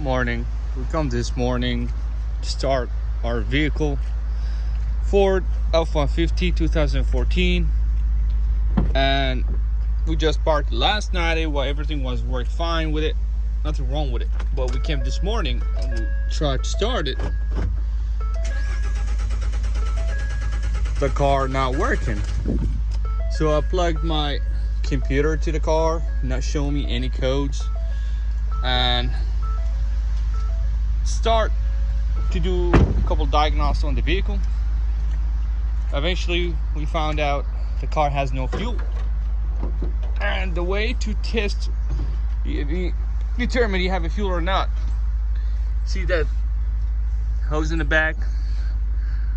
morning. We come this morning to start our vehicle, Ford F-150 2014, and we just parked last night while everything was working fine with it, nothing wrong with it. But we came this morning and we tried to start it. The car not working. So I plugged my computer to the car, not showing me any codes, and start to do a couple diagnostics on the vehicle. Eventually we found out the car has no fuel, and the way to test, determine you have a fuel or not, see that hose in the back.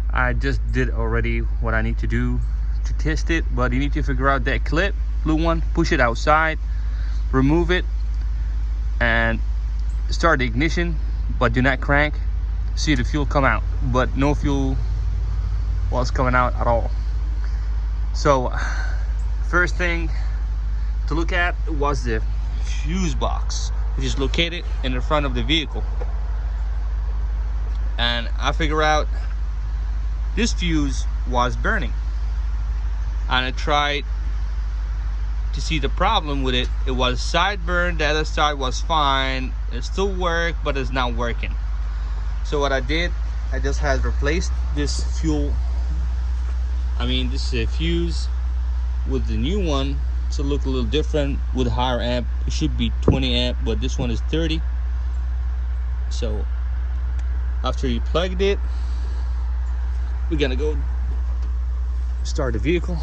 I just did already what I need to do to test it, but you need to figure out that clip, blue one, push it outside, remove it, and start the ignition, but do not crank. See the fuel come out, but no fuel was coming out at all. So first thing to look at was the fuse box, which is located in the front of the vehicle. And I figure out this fuse was burning, and I tried to see the problem with it. It was side burn, the other side was fine. It still worked, but it's not working. So what I did, I just had replaced this this fuse with the new one to look a little different with higher amp. It should be 20 amp, but this one is 30. So after you plugged it, we're gonna go start the vehicle,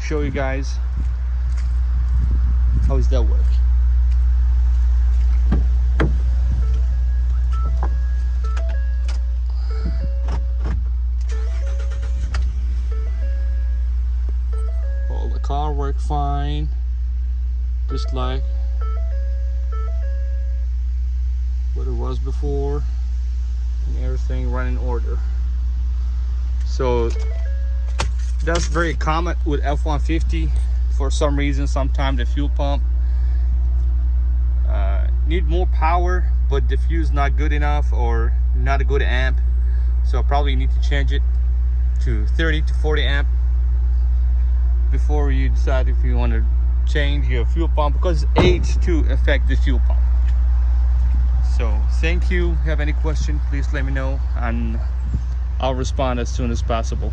show you guys how does that work. Well, the car worked fine, just like what it was before, and everything ran in order. So that's very common with F-150. For some reason, sometimes the fuel pump need more power, but the fuse not good enough or not a good amp. So I probably need to change it to 30 to 40 amp before you decide if you want to change your fuel pump, because age too affect the fuel pump. So thank you. If you have any question, please let me know, and I'll respond as soon as possible.